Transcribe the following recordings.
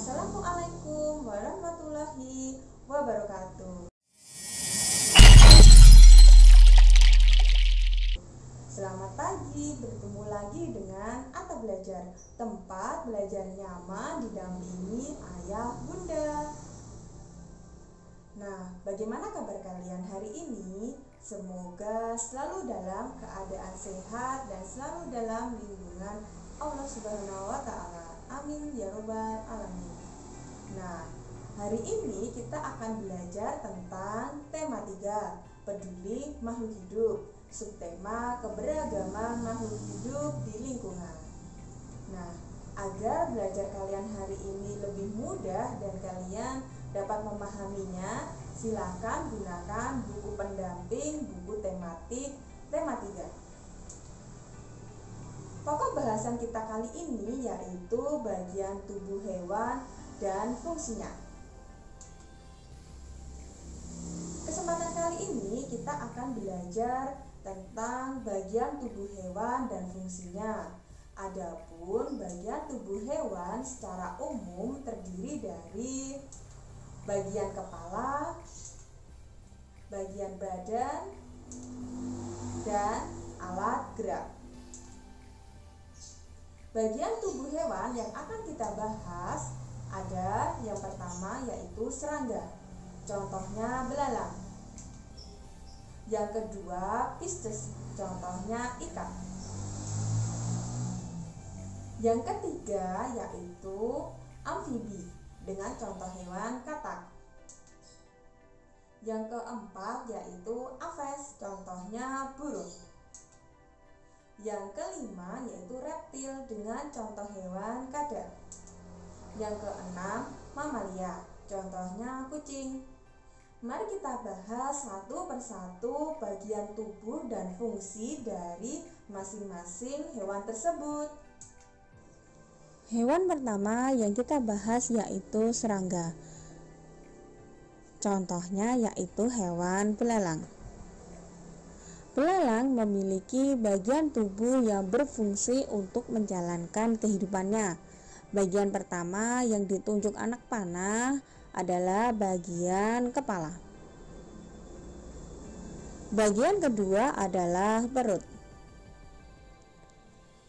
Assalamualaikum warahmatullahi wabarakatuh. Selamat pagi, bertemu lagi dengan Atta Belajar, tempat belajar nyaman didampingi ayah bunda. Nah, bagaimana kabar kalian hari ini? Semoga selalu dalam keadaan sehat dan selalu dalam lindungan Allah Subhanahu wa Ta'ala. Amin ya robbal alamin. Nah, hari ini kita akan belajar tentang tema 3, peduli makhluk hidup. Subtema keberagaman makhluk hidup di lingkungan. Nah, agar belajar kalian hari ini lebih mudah dan kalian dapat memahaminya, silakan gunakan buku pendamping, buku tematik tema 3. Pokok bahasan kita kali ini yaitu bagian tubuh hewan dan fungsinya. Kesempatan kali ini kita akan belajar tentang bagian tubuh hewan dan fungsinya. Adapun bagian tubuh hewan secara umum terdiri dari bagian kepala, bagian badan, dan alat gerak. Bagian tubuh hewan yang akan kita bahas ada yang pertama yaitu serangga. Contohnya belalang. Yang kedua pisces. Contohnya ikan. Yang ketiga yaitu amfibi dengan contoh hewan katak. Yang keempat yaitu aves. Contohnya burung. Yang kelima yaitu reptil dengan contoh hewan kadal. Yang keenam mamalia, contohnya kucing. Mari kita bahas satu persatu bagian tubuh dan fungsi dari masing-masing hewan tersebut. Hewan pertama yang kita bahas yaitu serangga. Contohnya yaitu hewan belalang. Belalang memiliki bagian tubuh yang berfungsi untuk menjalankan kehidupannya. Bagian pertama yang ditunjuk anak panah adalah bagian kepala. Bagian kedua adalah perut.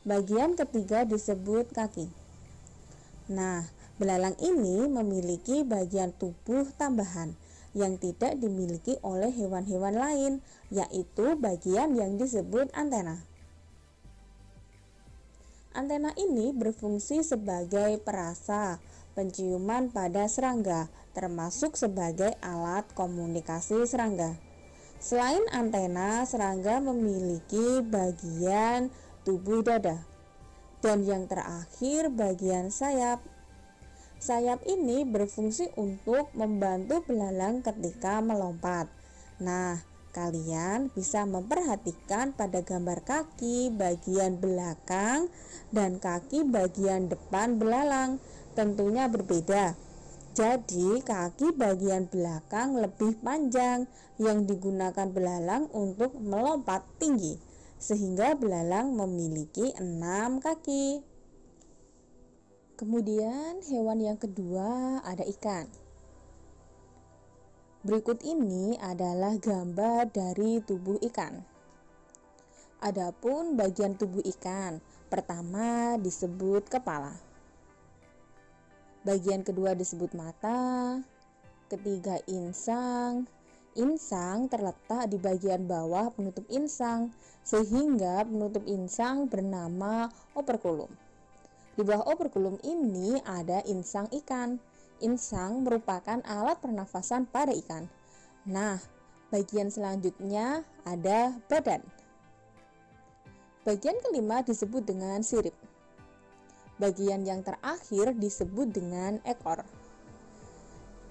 Bagian ketiga disebut kaki. Nah, belalang ini memiliki bagian tubuh tambahan yang tidak dimiliki oleh hewan-hewan lain, yaitu bagian yang disebut antena. Antena ini berfungsi sebagai perasa penciuman pada serangga, termasuk sebagai alat komunikasi serangga. Selain antena, serangga memiliki bagian tubuh dada. Dan yang terakhir bagian sayap. Sayap ini berfungsi untuk membantu belalang ketika melompat. Nah, kalian bisa memperhatikan pada gambar kaki bagian belakang dan kaki bagian depan belalang tentunya berbeda. Jadi, kaki bagian belakang lebih panjang yang digunakan belalang untuk melompat tinggi, sehingga belalang memiliki 6 kaki. Kemudian hewan yang kedua ada ikan. Berikut ini adalah gambar dari tubuh ikan. Adapun bagian tubuh ikan, pertama disebut kepala. Bagian kedua disebut mata. Ketiga insang. Insang terletak di bagian bawah penutup insang, sehingga penutup insang bernama operkulum. Di bawah operkulum ini ada insang ikan. Insang merupakan alat pernafasan pada ikan. Nah, bagian selanjutnya ada badan. Bagian kelima disebut dengan sirip. Bagian yang terakhir disebut dengan ekor.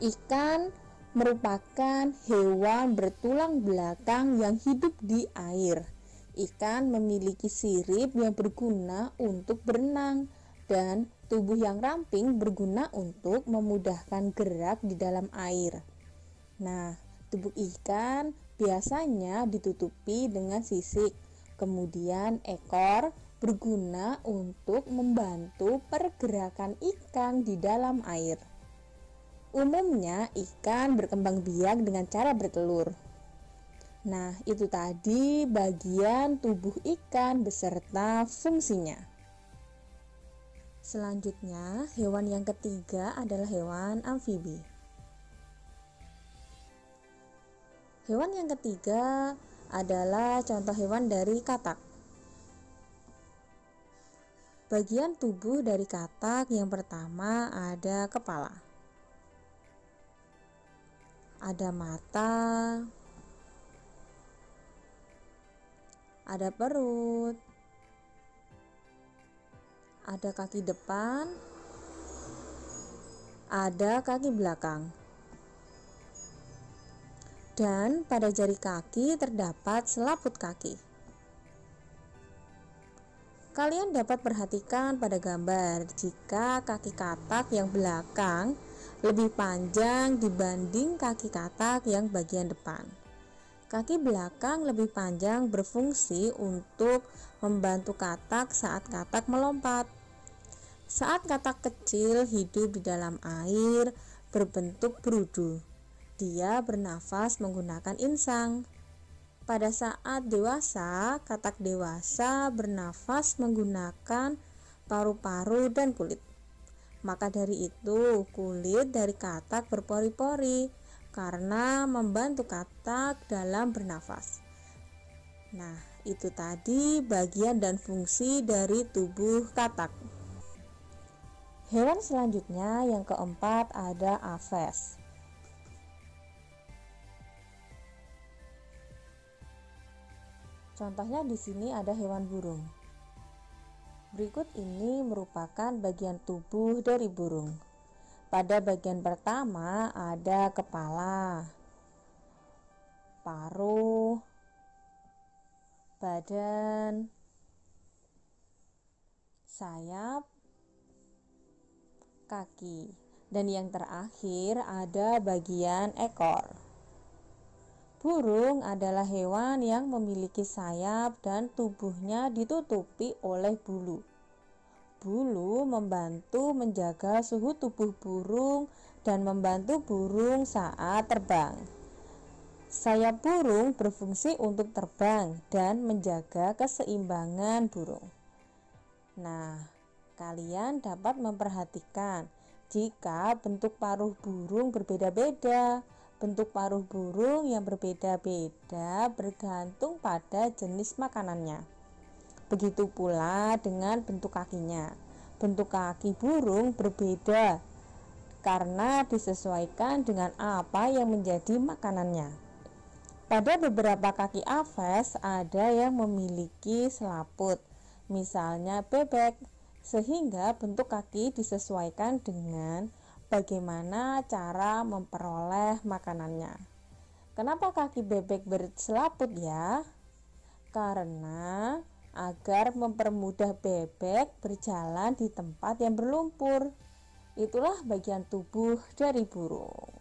Ikan merupakan hewan bertulang belakang yang hidup di air. Ikan memiliki sirip yang berguna untuk berenang dan tubuh yang ramping berguna untuk memudahkan gerak di dalam air. Nah, tubuh ikan biasanya ditutupi dengan sisik, kemudian ekor berguna untuk membantu pergerakan ikan di dalam air. Umumnya ikan berkembang biak dengan cara bertelur. Nah, itu tadi bagian tubuh ikan beserta fungsinya. Selanjutnya, hewan yang ketiga adalah hewan amfibi. Hewan yang ketiga adalah contoh hewan dari katak. Bagian tubuh dari katak yang pertama ada kepala, ada mata, ada perut, ada kaki depan, ada kaki belakang, dan pada jari kaki terdapat selaput kaki. Kalian dapat perhatikan pada gambar jika kaki katak yang belakang lebih panjang dibanding kaki katak yang bagian depan. Kaki belakang lebih panjang berfungsi untuk membantu katak saat katak melompat. Saat katak kecil hidup di dalam air berbentuk berudu, dia bernafas menggunakan insang. Pada saat dewasa, katak dewasa bernafas menggunakan paru-paru dan kulit. Maka dari itu, kulit dari katak berpori-pori karena membantu katak dalam bernafas. Nah, itu tadi bagian dan fungsi dari tubuh katak. Hewan selanjutnya yang keempat ada aves. Contohnya di sini ada hewan burung. Berikut ini merupakan bagian tubuh dari burung. Pada bagian pertama ada kepala, paruh, badan, sayap, kaki, dan yang terakhir ada bagian ekor. Burung adalah hewan yang memiliki sayap dan tubuhnya ditutupi oleh bulu. Bulu membantu menjaga suhu tubuh burung dan membantu burung saat terbang. Sayap burung berfungsi untuk terbang dan menjaga keseimbangan burung. Nah, kalian dapat memperhatikan jika bentuk paruh burung berbeda-beda. Bentuk paruh burung yang berbeda-beda bergantung pada jenis makanannya. Begitu pula dengan bentuk kakinya. Bentuk kaki burung berbeda karena disesuaikan dengan apa yang menjadi makanannya. Pada beberapa kaki aves ada yang memiliki selaput, misalnya bebek, sehingga bentuk kaki disesuaikan dengan bagaimana cara memperoleh makanannya. Kenapa kaki bebek berselaput ya? Karena agar mempermudah bebek berjalan di tempat yang berlumpur. Itulah bagian tubuh dari burung.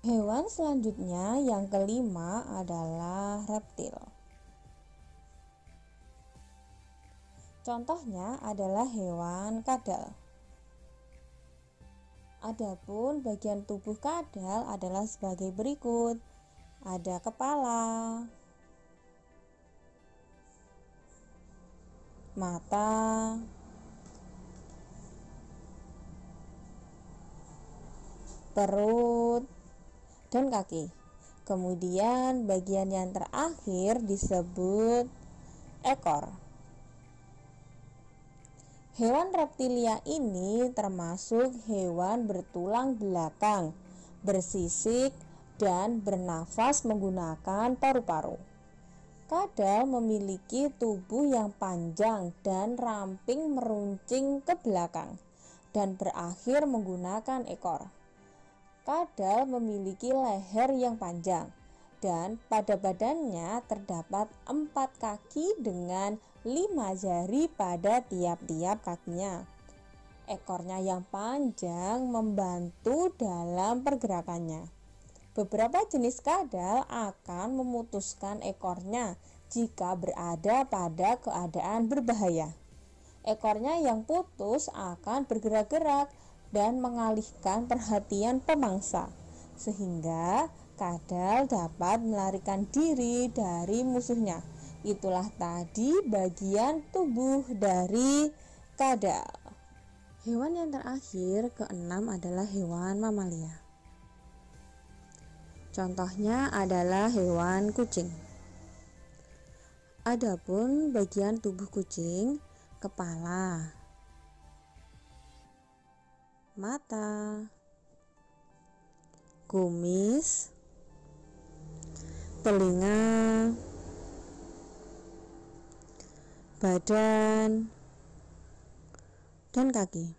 Hewan selanjutnya yang kelima adalah reptil. Contohnya adalah hewan kadal. Adapun bagian tubuh kadal adalah sebagai berikut. Ada kepala, mata, perut, dan kaki. Kemudian bagian yang terakhir disebut ekor. Hewan reptilia ini termasuk hewan bertulang belakang, bersisik, dan bernafas menggunakan paru-paru. Kadal memiliki tubuh yang panjang dan ramping meruncing ke belakang dan berakhir menggunakan ekor. Kadal memiliki leher yang panjang dan pada badannya terdapat 4 kaki dengan 5 jari pada tiap-tiap kakinya. Ekornya yang panjang membantu dalam pergerakannya. Beberapa jenis kadal akan memutuskan ekornya jika berada pada keadaan berbahaya. Ekornya yang putus akan bergerak-gerak dan mengalihkan perhatian pemangsa, sehingga kadal dapat melarikan diri dari musuhnya. Itulah tadi bagian tubuh dari kadal. Hewan yang terakhir, keenam, adalah hewan mamalia. Contohnya adalah hewan kucing. Adapun bagian tubuh kucing, kepala, mata, kumis, telinga, badan, dan kaki.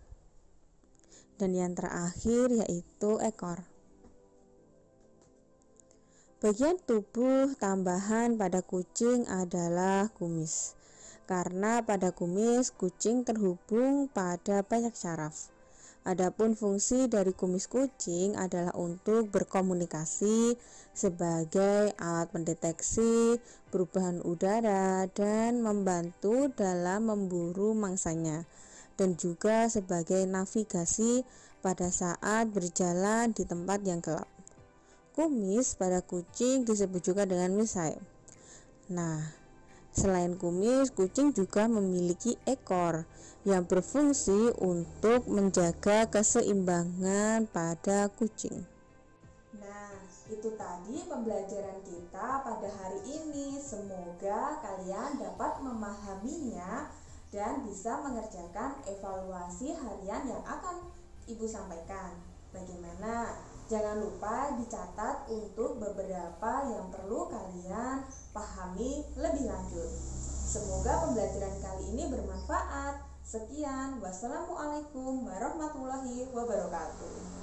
Dan yang terakhir yaitu ekor. Bagian tubuh tambahan pada kucing adalah kumis, karena pada kumis kucing terhubung pada banyak syaraf. Adapun fungsi dari kumis kucing adalah untuk berkomunikasi sebagai alat pendeteksi perubahan udara dan membantu dalam memburu mangsanya, dan juga sebagai navigasi pada saat berjalan di tempat yang gelap. Kumis pada kucing disebut juga dengan misai. Nah, selain kumis, kucing juga memiliki ekor yang berfungsi untuk menjaga keseimbangan pada kucing. Nah, itu tadi pembelajaran kita pada hari ini. Semoga kalian dapat memahaminya dan bisa mengerjakan evaluasi harian yang akan Ibu sampaikan. Bagaimana? Jangan lupa dicatat untuk beberapa yang perlu kalian pahami lebih lanjut. Semoga pembelajaran kali ini bermanfaat. Sekian, wassalamualaikum warahmatullahi wabarakatuh.